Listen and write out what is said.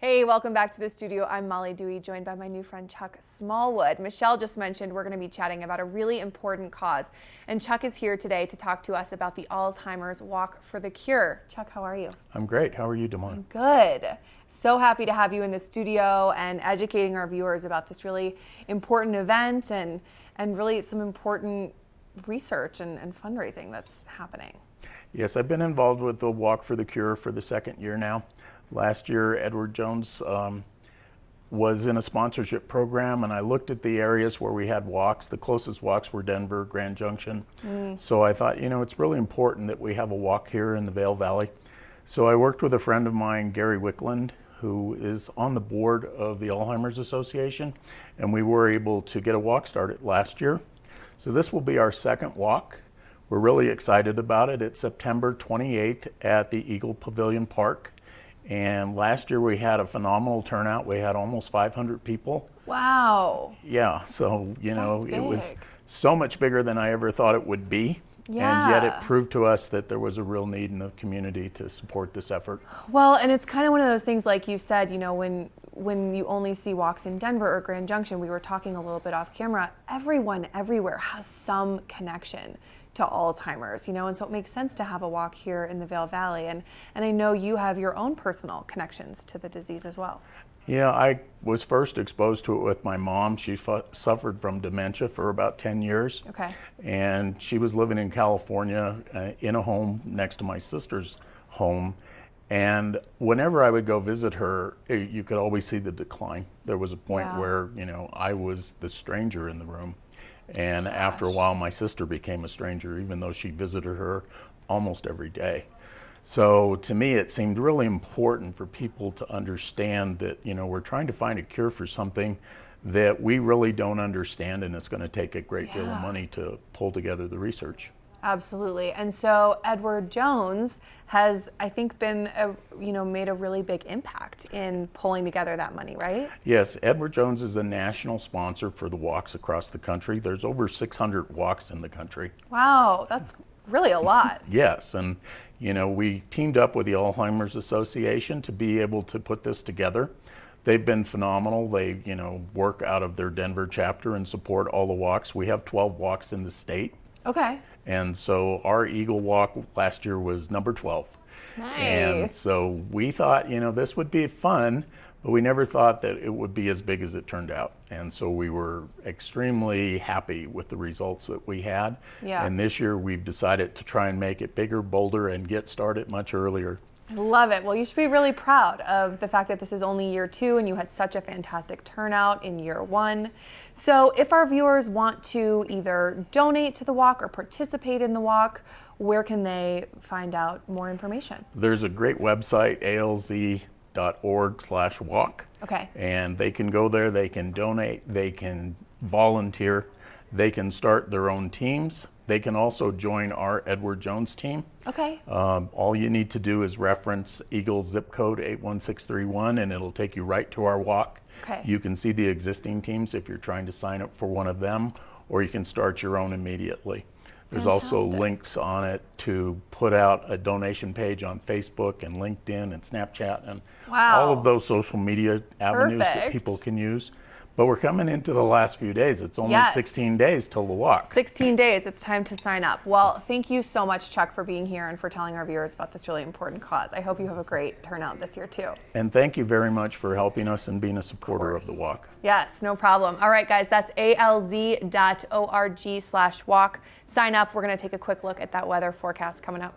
Hey, welcome back to the studio. I'm Molly Dewey, joined by my new friend Chuck Smallwood. Michelle just mentioned we're going to be chatting about a really important cause, and Chuck is here today to talk to us about the Alzheimer's Walk for the Cure. Chuck, how are you? I'm great. How are you, Damon? I'm good. So happy to have you in the studio and educating our viewers about this really important event and really some important research and fundraising that's happening. Yes, I've been involved with the Walk for the Cure for the second year now. Last year, Edward Jones was in a sponsorship program, and I looked at the areas where we had walks. The closest walks were Denver, Grand Junction. So I thought, it's really important that we have a walk here in the Vail Valley. So I worked with a friend of mine, Gary Wickland, who is on the board of the Alzheimer's Association, and we were able to get a walk started last year. So this will be our second walk. We're really excited about it. It's September 28th at the Eagle Pavilion Park. And last year we had a phenomenal turnout. We had almost 500 people. Wow. Yeah, so, That's it was big. so much bigger than I ever thought it would be. Yeah. And yet it proved to us that there was a real need in the community to support this effort. Well, and it's kind of one of those things, like you said, when you only see walks in Denver or Grand Junction, we were talking a little bit off camera, everyone everywhere has some connection to Alzheimer's, and so it makes sense to have a walk here in the Vail Valley. And I know you have your own personal connections to the disease as well. Yeah, I was first exposed to it with my mom. She suffered from dementia for about 10 years. Okay. And she was living in California in a home next to my sister's home. And whenever I would go visit her, you could always see the decline. There was a point where, I was the stranger in the room. And after a while, my sister became a stranger, even though she visited her almost every day. So to me, it seemed really important for people to understand that, we're trying to find a cure for something that we really don't understand, and it's going to take a great deal of money to pull together the research. Absolutely. And so Edward Jones has, I think, been, made a really big impact in pulling together that money, right? Yes, Edward Jones is a national sponsor for the walks across the country. There's over 600 walks in the country. Wow, that's really a lot. Yes, and we teamed up with the Alzheimer's Association to be able to put this together. They've been phenomenal. They, work out of their Denver chapter and support all the walks. We have 12 walks in the state. Okay. And so our Eagle Walk last year was number 12. Nice. And so we thought, this would be fun, but we never thought that it would be as big as it turned out. And so we were extremely happy with the results that we had. Yeah. And this year we've decided to try and make it bigger, bolder, and get started much earlier. I love it. Well, you should be really proud of the fact that this is only year 2 and you had such a fantastic turnout in year 1. So if our viewers want to either donate to the walk or participate in the walk, where can they find out more information? There's a great website, alz.org/walk. Okay. And they can go there, they can donate, they can volunteer, they can start their own teams. They can also join our Edward Jones team. Okay. All you need to do is reference Eagle zip code 81631, and it'll take you right to our walk. Okay. You can see the existing teams if you're trying to sign up for one of them, or you can start your own immediately. There's also links on it to put out a donation page on Facebook and LinkedIn and Snapchat and all of those social media avenues that people can use. But we're coming into the last few days. It's only 16 days till the walk. 16 days. It's time to sign up. Well, thank you so much, Chuck, for being here and for telling our viewers about this really important cause. I hope you have a great turnout this year, too. And thank you very much for helping us and being a supporter of the walk. Yes, no problem. All right, guys, that's alz.org/walk. Sign up. We're going to take a quick look at that weather forecast coming up.